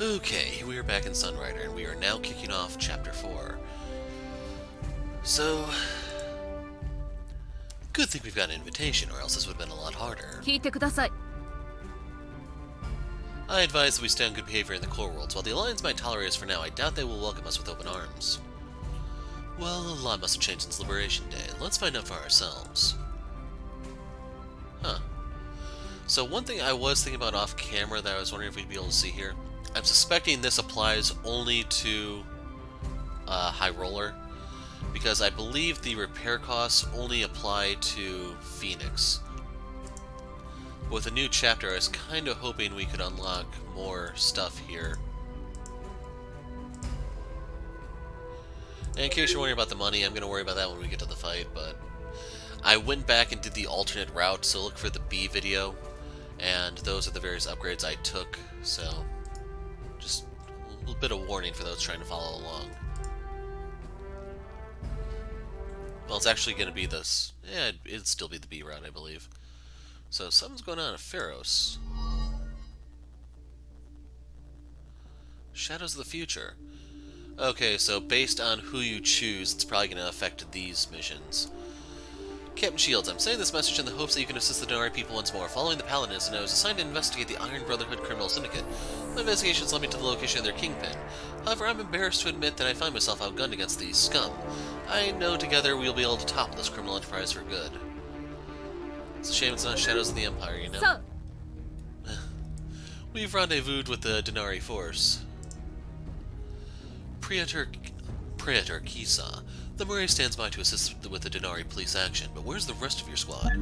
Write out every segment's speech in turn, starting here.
Okay, we are back in Sunrider, and we are now kicking off Chapter 4. So, good thing we've got an invitation, or else this would have been a lot harder. 聞いてください。 I advise that we stay on good behavior in the core worlds. While the Alliance might tolerate us for now, I doubt they will welcome us with open arms. Well, a lot must have changed since Liberation Day. Let's find out for ourselves. Huh. So one thing I was thinking about off-camera that I was wondering if we'd be able to see here, I'm suspecting this applies only to High Roller, because I believe the repair costs only apply to Phoenix. With a new chapter, I was kind of hoping we could unlock more stuff here. And in case you're wondering about the money, I'm going to worry about that when we get to the fight, but I went back and did the alternate route, so look for the B video, and those are the various upgrades I took, so just a little bit of warning for those trying to follow along. Well, it's actually going to be this. Yeah, it'd still be the B route, I believe. So, something's going on at Pharos. Shadows of the Future. Okay, so based on who you choose, it's probably going to affect these missions. Captain Shields, I'm saying this message in the hopes that you can assist the Denari people once more. Following the Paladins, and I was assigned to investigate the Iron Brotherhood criminal syndicate. My investigations led me to the location of their kingpin. However, I'm embarrassed to admit that I find myself outgunned against these scum. I know together we'll be able to topple this criminal enterprise for good. It's a shame it's not Shadows of the Empire, you know? So, We've rendezvoused with the Denari force. Praetor Kisa. The Murray stands by to assist with the Denari police action, but where's the rest of your squad?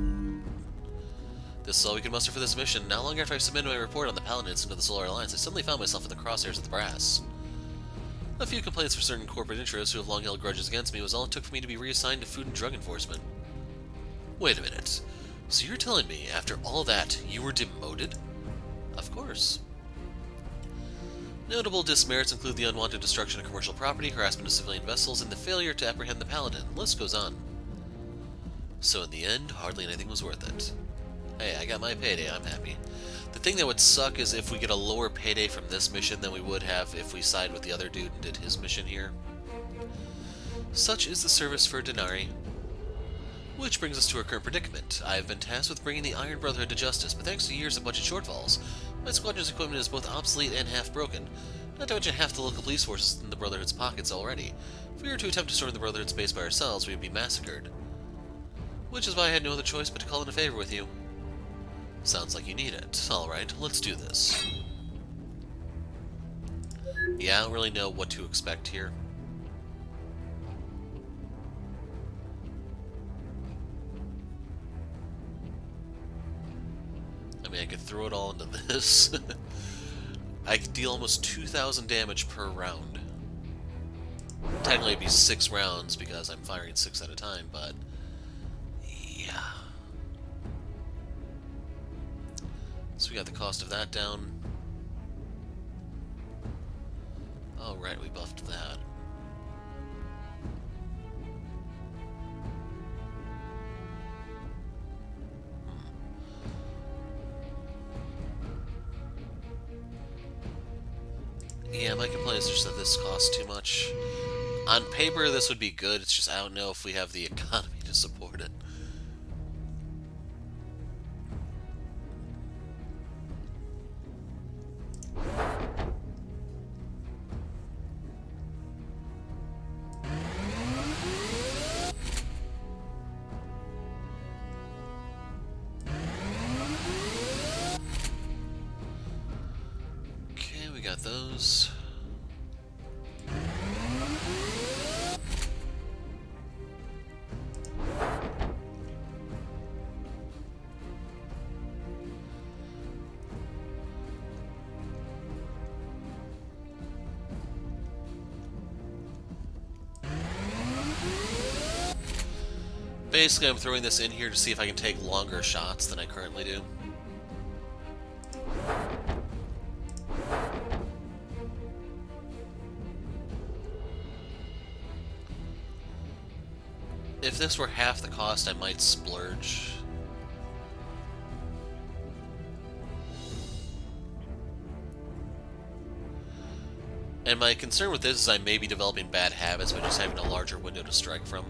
This is all we can muster for this mission. Not long after I submitted my report on the Paladins into the Solar Alliance, I suddenly found myself in the crosshairs of the brass. A few complaints from certain corporate interests who have long held grudges against me was all it took for me to be reassigned to Food and Drug Enforcement. Wait a minute. So you're telling me, after all that, you were demoted? Of course. Notable dismerits include the unwanted destruction of commercial property, harassment of civilian vessels, and the failure to apprehend the Paladin. The list goes on. So in the end, hardly anything was worth it. Hey, I got my payday, I'm happy. The thing that would suck is if we get a lower payday from this mission than we would have if we sided with the other dude and did his mission here. Such is the service for Denari. Which brings us to our current predicament. I have been tasked with bringing the Iron Brotherhood to justice, but thanks to years of budget shortfalls, my squadron's equipment is both obsolete and half broken. Not to mention half the local police forces in the Brotherhood's pockets already. If we were to attempt to storm the Brotherhood's base by ourselves, we would be massacred. Which is why I had no other choice but to call in a favor with you. Sounds like you need it. Alright, let's do this. Yeah, I don't really know what to expect here. I mean, I could throw it all into this. I could deal almost 2,000 damage per round. Technically it'd be 6 rounds because I'm firing 6 at a time, but yeah. So we got the cost of that down. Oh right, we buffed that. Yeah, my complaint is just that this costs too much. On paper, this would be good, it's just I don't know if we have the economy to support it. Okay, we got those. Basically, I'm throwing this in here to see if I can take longer shots than I currently do. If this were half the cost, I might splurge. And my concern with this is I may be developing bad habits by just having a larger window to strike from.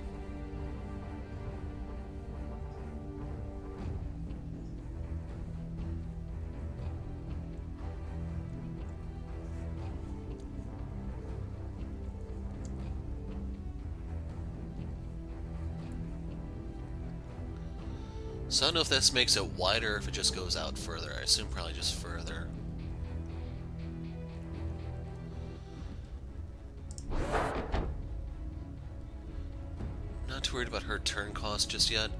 So I don't know if this makes it wider or if it just goes out further. I assume probably just further. Not too worried about her turn cost just yet.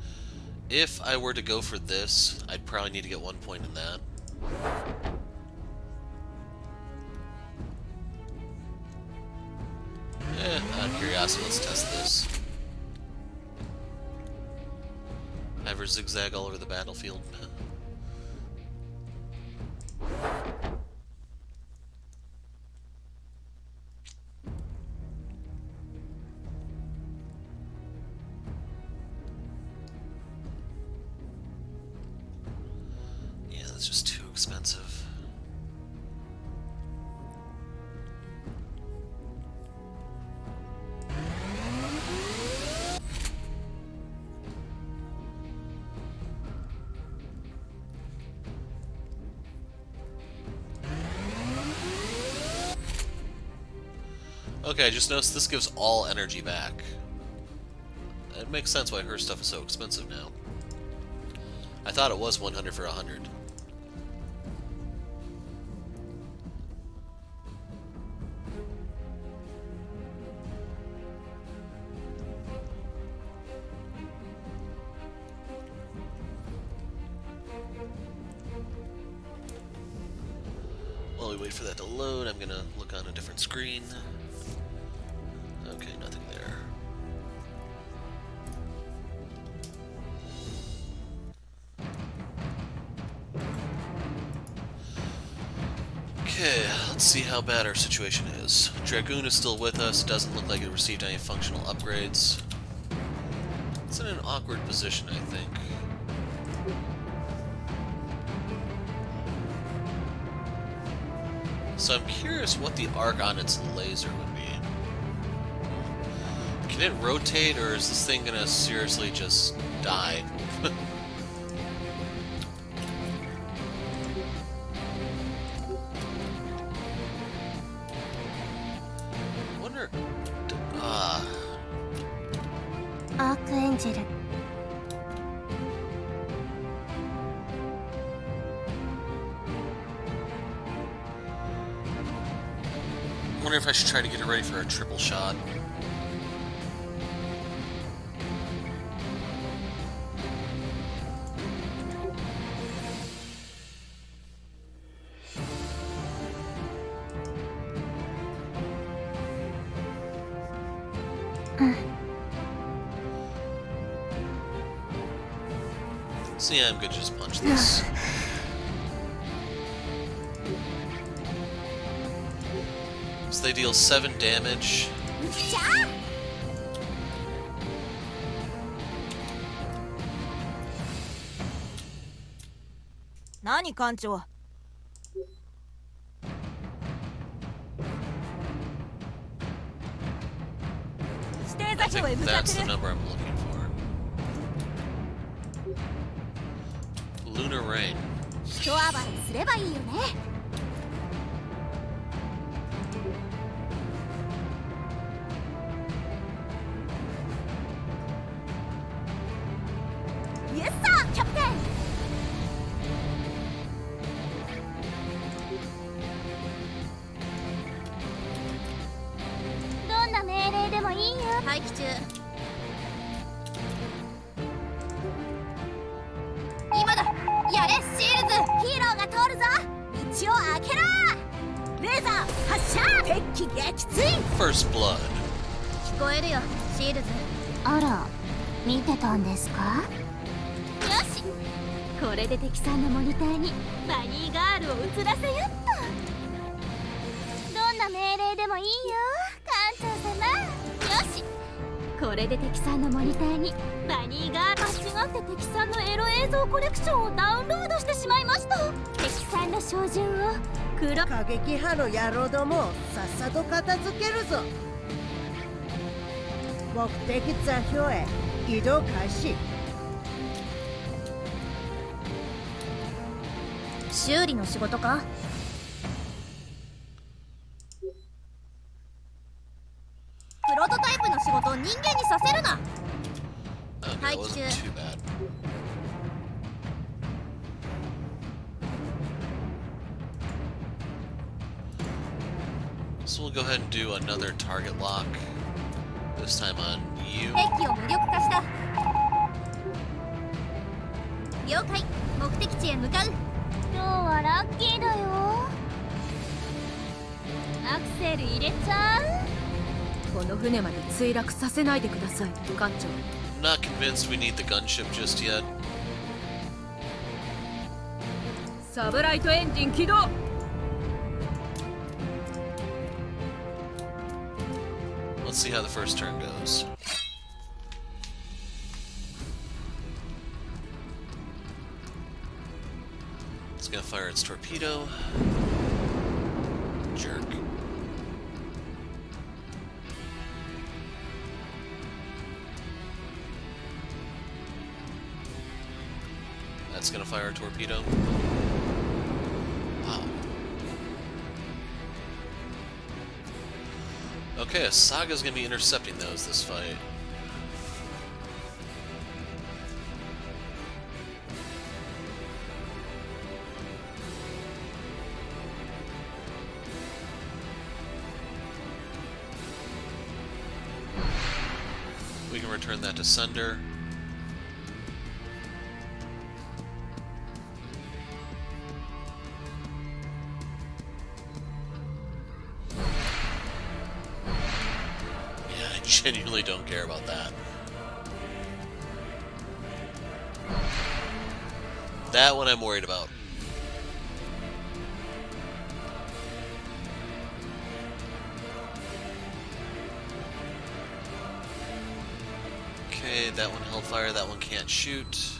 If I were to go for this, I'd probably need to get 1 point in that. Out of curiosity, let's test this. Have her zigzag all over the battlefield. Yeah, that's just too expensive. Okay, I just noticed this gives all energy back. It makes sense why her stuff is so expensive now. I thought it was 100 for 100. While we wait for that to load, I'm gonna look on a different screen. Okay, nothing there. Okay, let's see how bad our situation is. Dragoon is still with us, doesn't look like it received any functional upgrades. It's in an awkward position, I think. So I'm curious what the arc on its laser would be. Can it rotate, or is this thing gonna seriously just die? Wonder. Archangel. Wonder if I should try to get it ready for a triple shot. So yeah, I'm good to just punch this. So they deal 7 damage. Nani, Kancho? I think that's the number I'm looking for. Lunar Rain. Yes, sir, Captain! どんな命令でもいいよ。待機中。今だ。やれ、シールズ。ヒーローが通るぞ。道を開けろ。レーザー発射。敵撃墜。 First Blood. 聞こえるよ、シールズ。あら、見てたんですか？よし。これで敵さんのモニターにバニーガールを映らせよっと。どんな命令でもいいよ、艦長様。よし。これで敵さんのモニターにバニーガール。間違って敵さんのエロ映像コレクションをダウンロードしてしまいました。敵さんの照準を黒過激派の野郎どもをさっさと片付けるぞ。目的座標へ移動開始。修理の仕事か。プロトタイプの仕事を人間にさせるな。 Okay, that 待機 wasn't 中。 too bad. So we'll go ahead and do another target lock. This time on you. 兵器を無力化した。了解。目的地へ向かう。今日はラッキーだよ。アクセル入れちゃう。この船まで墜落させないでください、艦長。 Not convinced we need the gunship just yet. サブライトエンジン起動。 Let's see how the first turn goes. It's gonna fire its torpedo. Jerk. That's gonna fire a torpedo. Wow. Okay, Saga's gonna be intercepting those this fight. We can return that to sender. Yeah, I genuinely don't care about that. That one I'm worried about. Okay, that one held fire, that one can't shoot.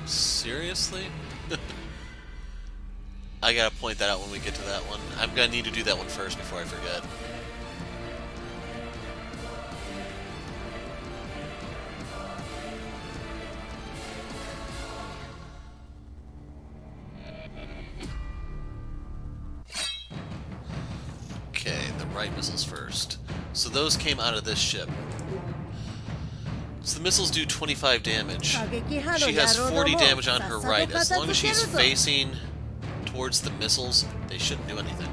Seriously? I gotta point that out when we get to that one. I'm gonna need to do that one first before I forget. Okay, the right missiles first. So those came out of this ship. So the missiles do 25 damage. She has 40 damage on her right. As long as she's facing towards the missiles, they shouldn't do anything.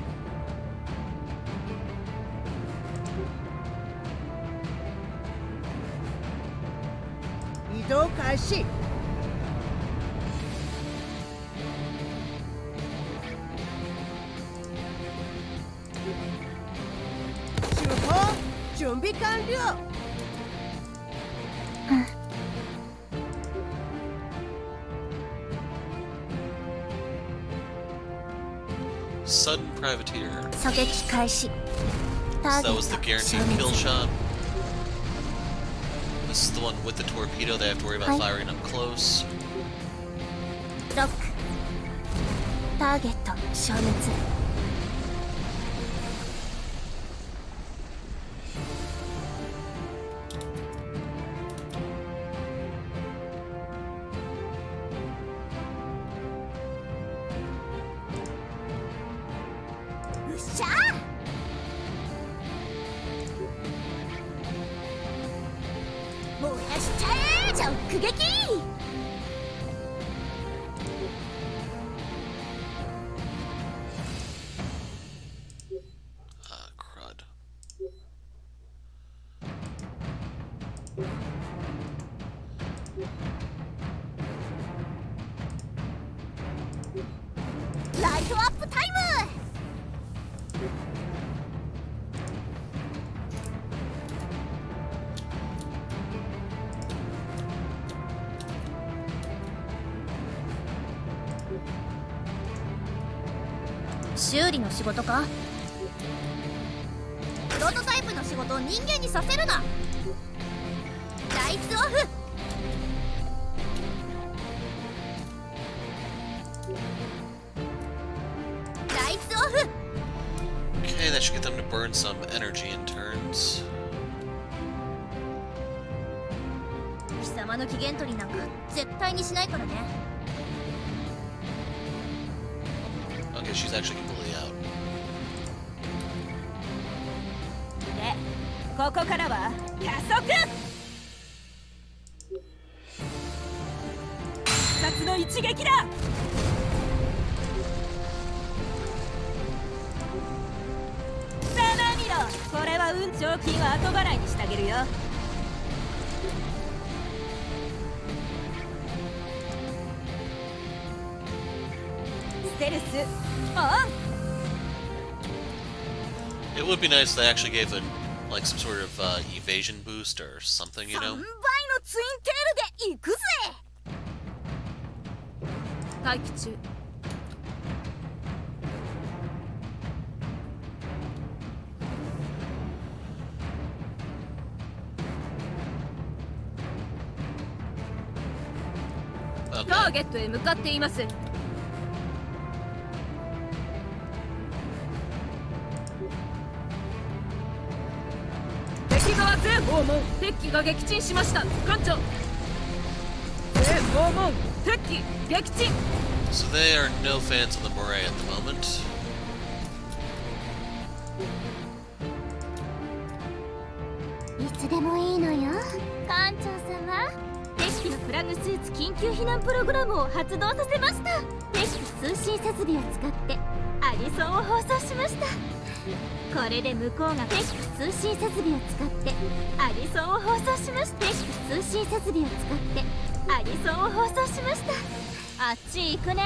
移動開始。出発準備完了。 Sudden privateer. 狙撃開始。 So that was the guaranteed kill shot. This is the one with the torpedo. They have to worry about firing up close. ロック。ターゲット消滅。うっしゃー。燃やしちゃえジョック撃。 Ah, crud. Light up time! 修理の仕事か。プロトタイプの仕事を人間にさせるな。ライツオフ。ライツオフ。 Okay, that should get them to burn some energy in turns. 貴様の機嫌取りなんか絶対にしないからね。 Okay, she's actually completely out. で、ここからは加速。必殺の一撃だ。さあ見ろ、これは賞金は後払いにしてあげるよ。ステルスオン。 It would be nice if they actually gave it like some sort of evasion boost or something, you 3倍 know? のツインテールで行くぜ。待機中。タ Okay. ーゲットへ向かっています。敵側全訪問、敵機が撃沈しました。艦長。全訪問、敵機撃沈。 So they are no fans of the Moray at the moment. いつでもいいのよ、艦長様。敵機のプラグスーツ緊急避難プログラムを発動させました。敵機通信設備を使ってアリソンを放送しました。これで向こうが敵機通信設備を使ってアリソンを放送しました。敵機通信設備を使ってアリソンを放送しました。あっち行くね。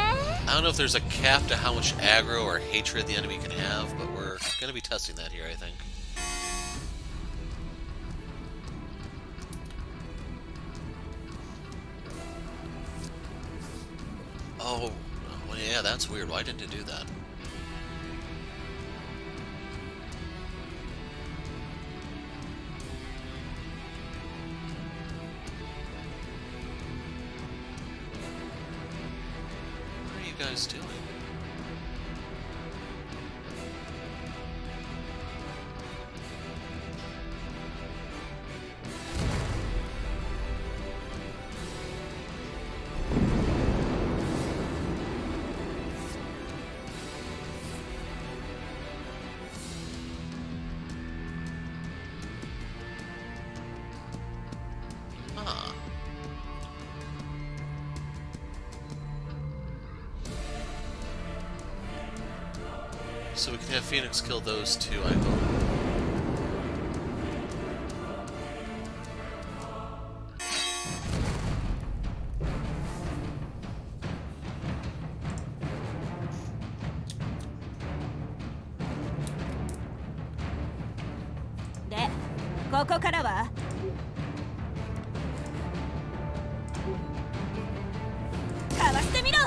I don't know if there's a cap to how much aggro or hatred the enemy can have, but we're gonna be testing that here, I think. Oh, well, yeah, that's weird. Why didn't it do that? What are you guys doing? Huh. So we can have Phoenix kill those two, I hope.「で、ここからはかわしてみろ。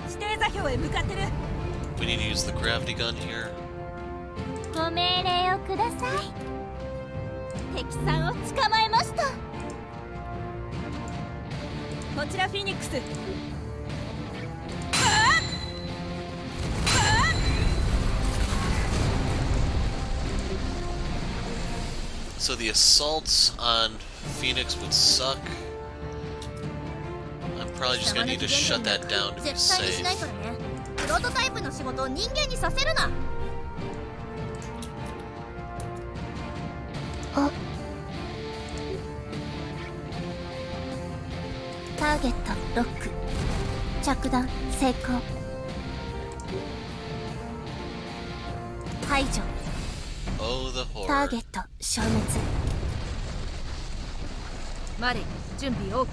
指定座標へ向かってる。 We need to use the gravity gun here. ご命令をください。敵さんを捕まえました。こちらフィニックス。 So the assaults on Phoenix would suck. I'm probably just gonna need to shut that down to be 絶対にし safe. ないからね。プロトタイプの仕事を人間にさせるな。あ、ターゲットロック。着弾成功。排除。 Oh, the タ horror. ーゲット消滅。マレイ、準備 OK。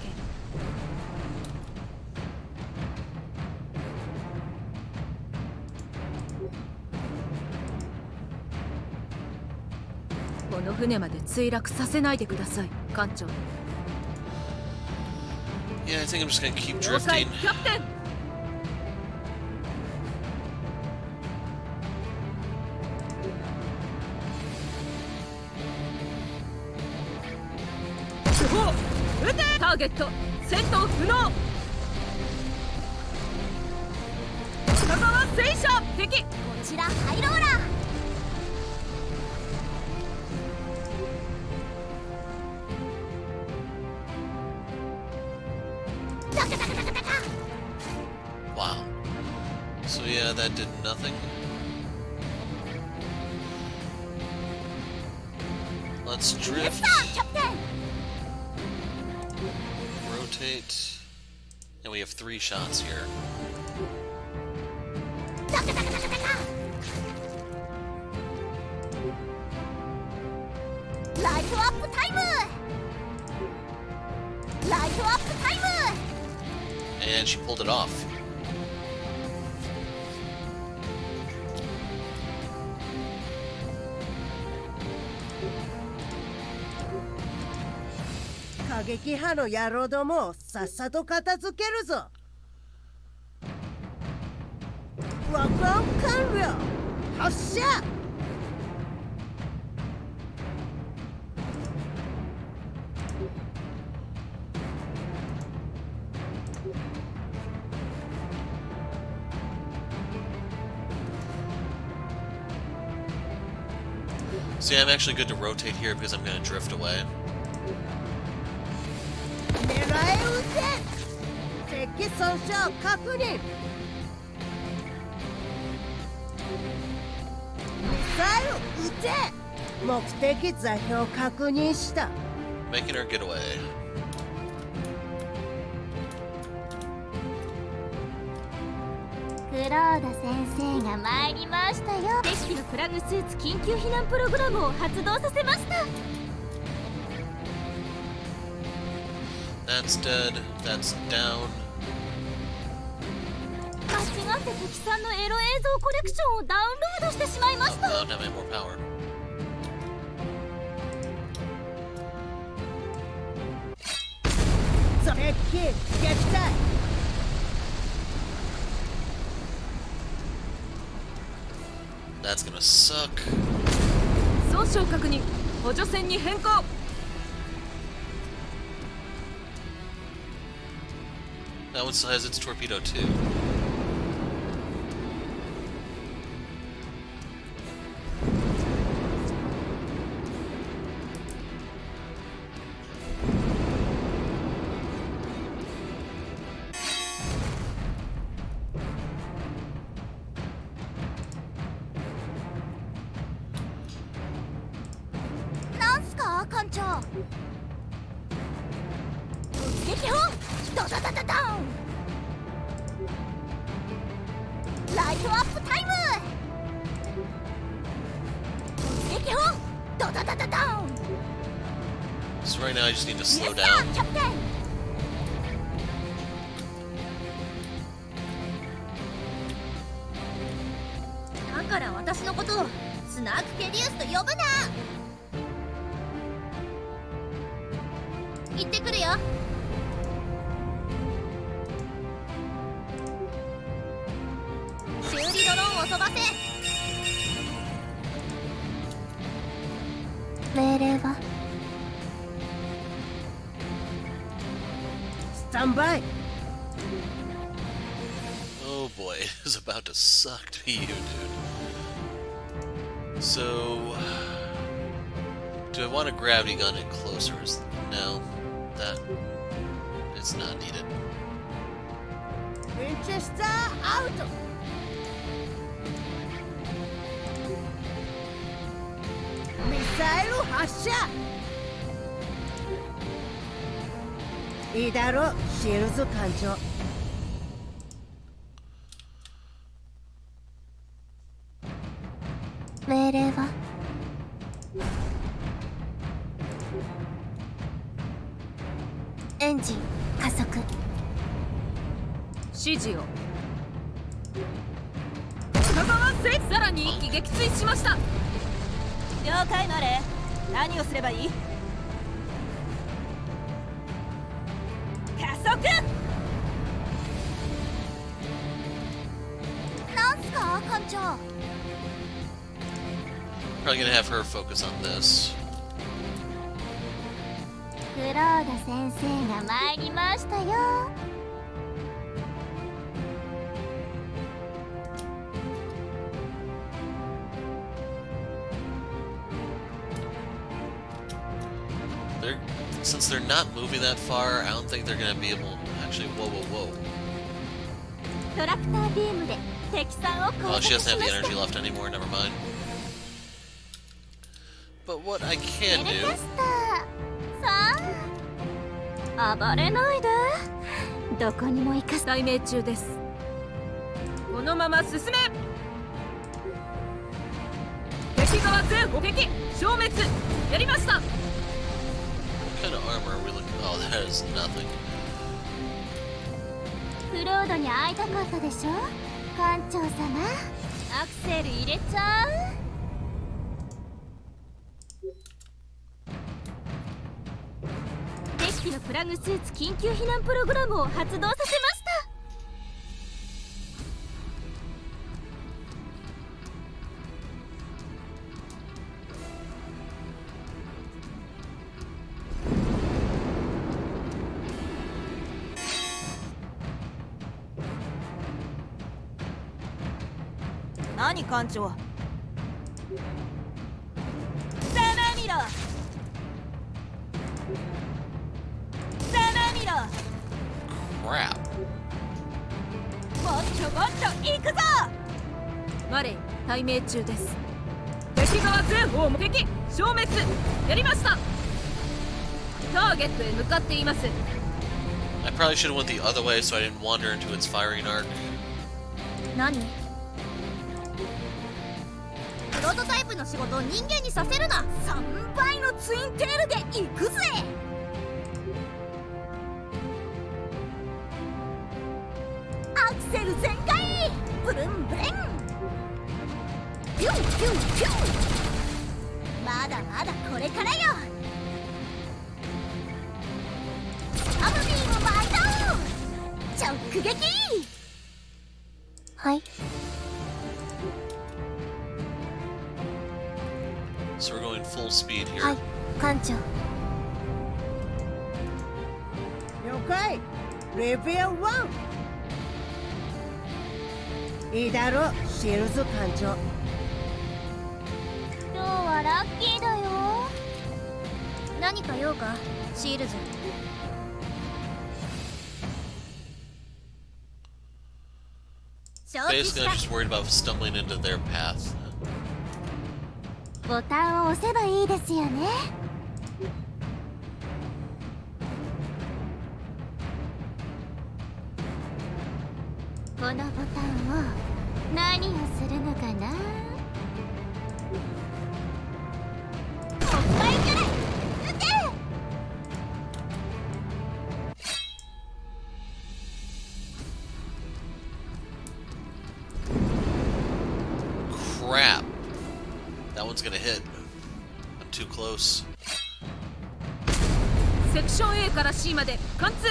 船まで墜落させないでください、艦長。 Yeah, I think I'm just gonna keep 了解、 drifting. キャプテン。主砲撃て。ターゲット戦闘不能。片側戦車敵。こちらハイローラー。 Wow. So yeah, that did nothing. Let's drift. キャプテン。 Rotate. And we have 3 shots here. ライトアップタイム。ライトアップタイム。 And she pulled it off. 過激派の野郎どもをさっさと片付けるぞ。ワクワク完了。発射。 See, I'm actually good to rotate here because I'm going to drift away. 狙え撃て。敵損傷確認。ミサイル撃て。目的座標確認した。 Making her get away. クロード先生が参りましたよ。敵機のプラグスーツ緊急避難プログラムを発動させました。 That's dead. That's down. 間違って敵さんのエロ映像コレクションをダウンロードしてしまいま Oh, した。 now I don't have any more power. That's gonna suck. 損傷確認。補助線に変更。 That one still has its torpedo too. So right now I just need to slow down. キャプテン。だから私のことをスナークケディウスと呼ぶな。行ってくるよ。修理ドローンを飛ばせ。命令はスタンバイ。 Oh boy, it is about to suck to be you, dude. So, do I want a gravity gun it closer? No, that is not needed. ウィンチェスターアウト。ミサイル発射。いいだろう、シールズ艦長。命令はエンジン加速。指示を。片側せさらに1機撃墜しました。了解マレー。何をすればいい？加速！なんすか艦長。 Probably gonna have her focus on this. クロード先生が参りましたよ。Since they're not moving that far, I don't think they're gonna be able. Actually, whoa, whoa, whoa. トラクタービームで敵さんを攻 Oh, 撃 she し doesn't ま have the した。 energy left anymore. Never mind. But what I エ can レキ do. ャスターさあ暴れないで。どこにも行かせ。対命中です。このまま進め。敵側全歩敵消滅。やりました。 What kind of armor are we looking? Oh, that is nothing. クロードに会いたかったでしょ艦長様。アクセル入れちゃう？デッキのプラグスーツ緊急避難プログラムを発動させました。何艦長？ざまみろ！ざまみろ！ Crap. もっともっと行くぞ！マレイ対命中です。敵側全方も敵消滅。やりました。ターゲットへ向かっています。 I probably should have went the other way so I didn't wander into its firing arc. 何？プロトタイプの仕事を人間にさせるな。3倍のツインテールで行くぜ。アクセル全開。ブルンブレン。ピュンピュンピュン。まだまだこれからよ。サムビームバイト直撃。はい。 So we're going full speed here. はい、艦長。了解。レベル1。いいだろう、シールズ艦長。今日はラッキーだよ。何か用か、シールズ。承知 Basically, し I'm た。 just worried about stumbling into their path. ボタンを押せばいいですよね。このボタンを何をするのかな。北海魚雷撃て。 Crap. That one's gonna hit. I'm too close. セクション A から C まで貫通。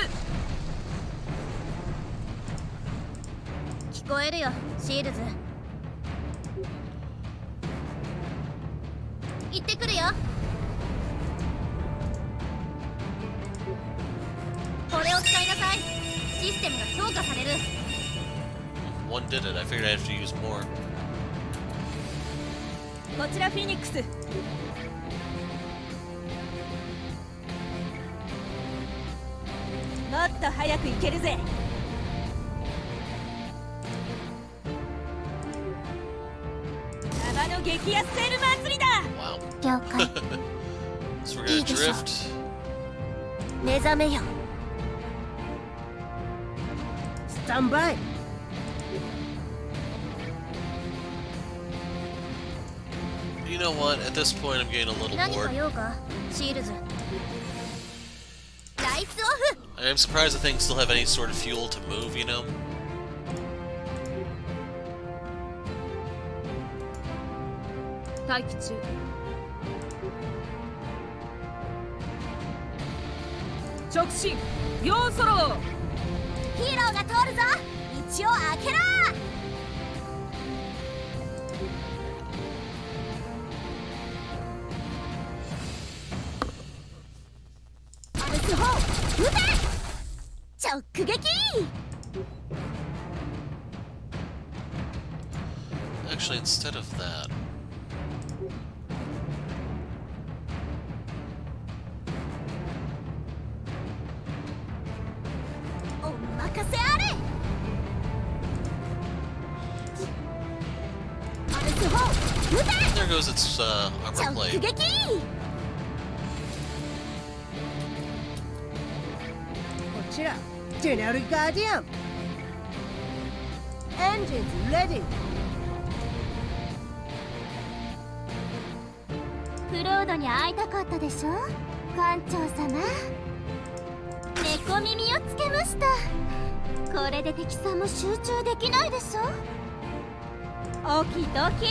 聞こえるよ、シールズ。行ってくるよ。これを使いなさい。システムが強化される。One did it. I figured I'd have to use more. こちらフィニックス。もっと早く行けるぜ。玉の激安セール祭りだ。 Wow. 了解。 So we're gonna drift. 目覚めよ。スタンバイ。You know what? At this point, I'm getting a little 何か bored. 用か、シールズ。ライツオフ。 I'm surprised the things still have any sort of fuel to move, you know? 待機中。直進両ソロヒーローが通るぞ。道を開けろ。アルス砲撃て。直撃。 Actually, instead of that...お任せあれ。アルス砲撃て。 There goes its armor 直 plate. 撃。こちらジェネラルガーディアン。エンジンズレディ。クロードに会いたかったでしょ、艦長様。猫耳をつけました。これで敵さんも集中できないでしょ。オキドキ。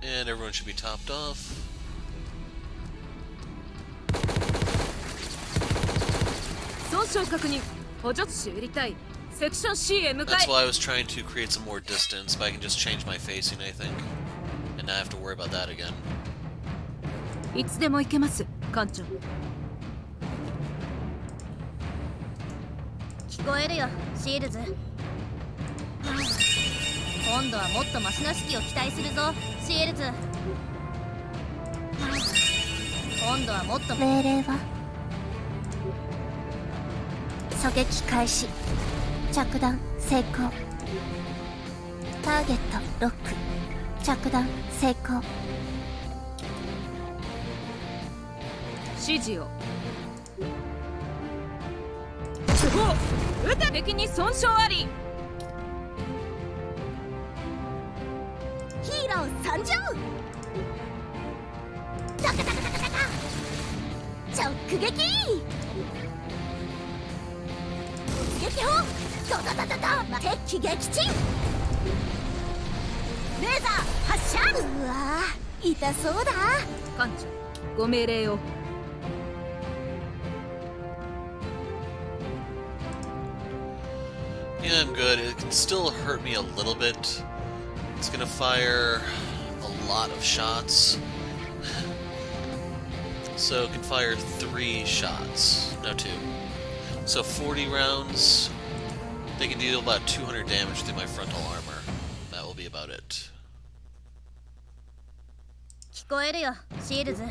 And everyone should be topped off. 損傷確認補助地知りたいセクション C へ向か That's い why I was trying to create some more distance, but I can just change my facing, I think. And not have to worry about that again. いつでも行けます艦長聞こえるよ、シールズ。今度はもっとマシな指揮を期待するぞ、シールズ。今度はもっと命令は狙撃開始。着弾成功。ターゲットロック。着弾成功。指示を主砲撃て敵に損傷ありヒーロー参上。タカタカタカタカ。直撃。撃砲ドドドドド。敵撃沈。レーザー発射。うわー痛そうだ。艦長ご命令を Yeah, I'm good. It can still hurt me a little bit. It's gonna fire a lot of shots. So it can fire 3 shots, no 2. So 40 rounds. They can deal about 200 damage through my frontal armor. That will be about it. 聞こえるよ、シールズ。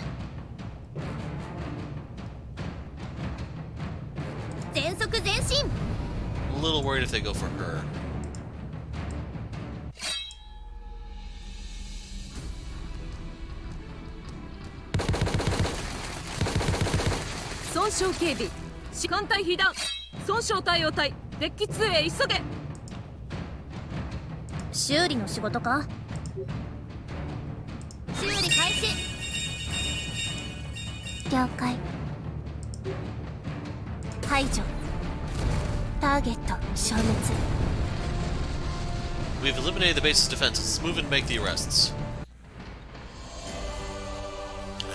全速前進。 I'm a little worried if they go for her. 損傷警備士官隊被弾損傷対応隊デッキ2へ急げ修理の仕事か。修理開始。了解。排除。ターゲット消滅。 We've eliminated the base's defenses. Let's move and make the arrests.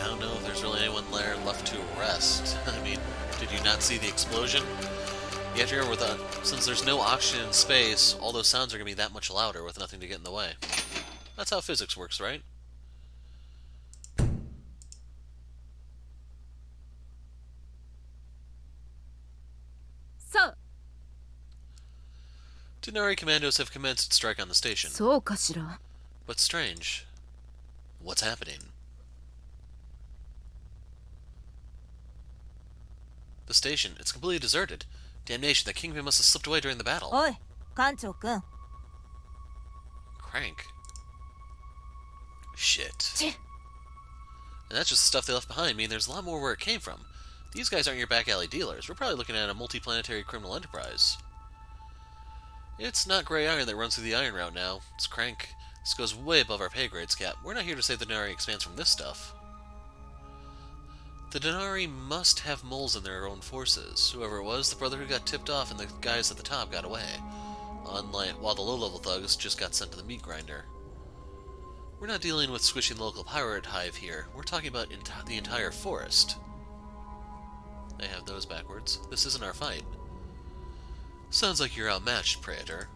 I don't know if there's really anyone there left to arrest. I mean, did you not see the explosion? You have to remember that since there's no oxygen in space, all those sounds are going to be that much louder with nothing to get in the way. That's how physics works, right? So Denari commandos have commenced strike on the station. そうかしら But strange. What's happening? The station, it's completely deserted. Damnation, the Kingpin must have slipped away during the battle. おい艦長くん Crank. Shit. チェ And that's just the stuff they left behind, meaning there's a lot more where it came from. These guys aren't your back alley dealers. We're probably looking at a multi-planetary criminal enterprise. It's not gray iron that runs through the iron route now. It's Crank. This goes way above our pay grades, Cap. We're not here to say the Denari expands from this stuff. The Denari must have moles in their own forces. Whoever it was, the Brotherhood got tipped off and the guys at the top got away. While the low-level thugs just got sent to the meat grinder. We're not dealing with squishing the local pirate hive here. We're talking about the entire forest. I have those backwards. This isn't our fight. Sounds like you're outmatched, Praetor.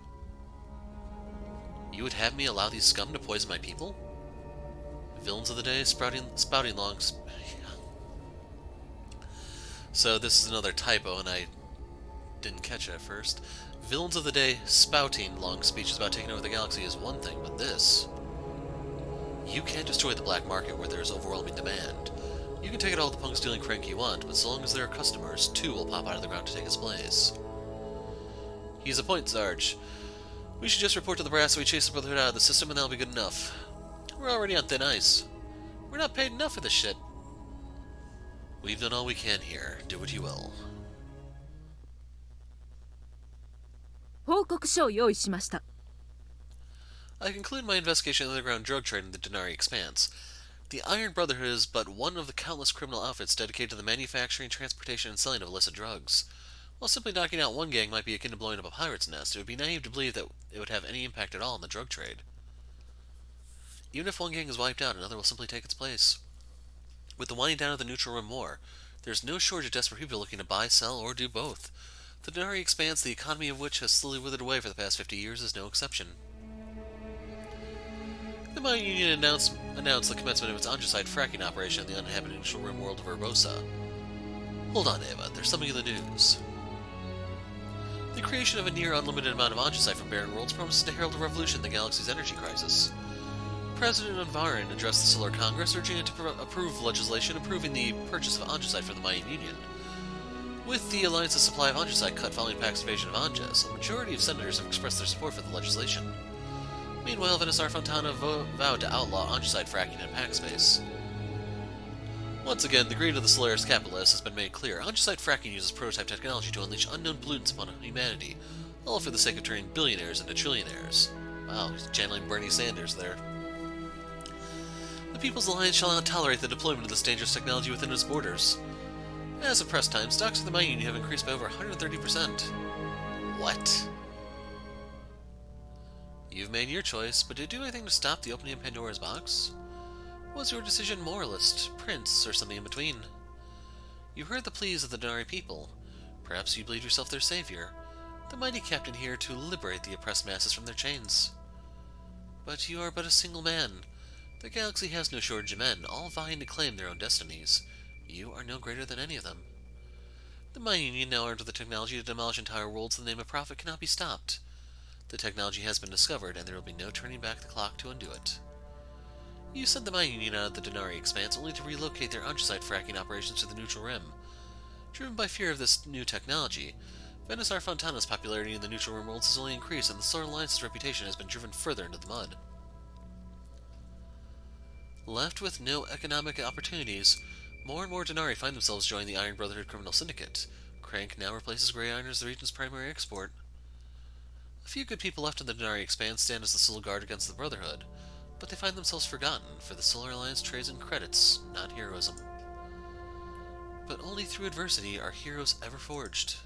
You would have me allow these scum to poison my people? Villains of the day, spouting long... So this is another typo, and I didn't catch it at first. Villains of the day, spouting long speeches about taking over the galaxy is one thing, but this... You can't destroy the black market where there's overwhelming demand. You can take it all the punk-stealing crank you want, but so long as there are customers, two will pop out of the ground to take its place. He's a point, Sarge. We should just report to the brass that we chase the Brotherhood out of the system and that'll be good enough. We're already on thin ice. We're not paid enough for this shit. We've done all we can here. Do what you will. 報告書を用意しました。 I conclude my investigation of the underground drug trade in the Denari Expanse. The Iron Brotherhood is but one of the countless criminal outfits dedicated to the manufacturing, transportation, and selling of illicit drugs. While simply knocking out one gang might be akin to blowing up a pirate's nest, it would be naive to believe that it would have any impact at all on the drug trade. Even if one gang is wiped out, another will simply take its place. With the winding down of the Neutral Rim War, there's no shortage of desperate people looking to buy, sell, or do both. The Denari Expanse, the economy of which has slowly withered away for the past 50 years, is no exception. The Mine Union announced the commencement of its andesite fracking operation in the uninhabited Neutral Rim world of Urbosa. Hold on, Ava, there's something in the news. The creation of a near unlimited amount of andesite from barren worlds promises to herald a revolution in the galaxy's energy crisis. President Unvarin addressed the Solar Congress, urging it to approve legislation approving the purchase of andesite from the Mayan Union. With the Alliance's supply of andesite cut following Pac's invasion of Anges, a majority of senators have expressed their support for the legislation. Meanwhile, Venusaur Fontana vowed to outlaw andesite fracking in Pac space. Once again, the greed of the Solaris capitalists has been made clear. Andesite fracking uses prototype technology to unleash unknown pollutants upon humanity, all for the sake of turning billionaires into trillionaires. Wow, he's channeling Bernie Sanders there. The People's Alliance shall not tolerate the deployment of this dangerous technology within its borders. As of press time, stocks of the Mayan Union have increased by over 130%. What? You've made your choice, but did you do anything to stop the opening of Pandora's box? Was your decision moralist, prince, or something in between? You heard the pleas of the Denari people. Perhaps you believe yourself their savior, the mighty captain here to liberate the oppressed masses from their chains. But you are but a single man. The galaxy has no shortage of men, all vying to claim their own destinies. You are no greater than any of them. The Mayan Union, now armed with the technology to demolish entire worlds in the name of profit, cannot be stopped. The technology has been discovered, and there will be no turning back the clock to undo it. You sent the Mayan Union out of the Denari Expanse only to relocate their andesite fracking operations to the Neutral Rim. Driven by fear of this new technology, Venusaur Fontana's popularity in the Neutral Rim worlds has only increased, and the Solar Alliance's reputation has been driven further into the mud. Left with no economic opportunities, more and more Denari find themselves joining the Iron Brotherhood criminal syndicate. Crank now replaces Grey Iron as the region's primary export. A few good people left in the Denari Expanse stand as the sole guard against the Brotherhood, but they find themselves forgotten, for the Solar Alliance trades in credits, not heroism. But only through adversity are heroes ever forged.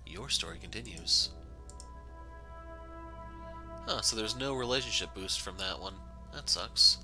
Your story continues. Huh, so there's no relationship boost from that one. That sucks.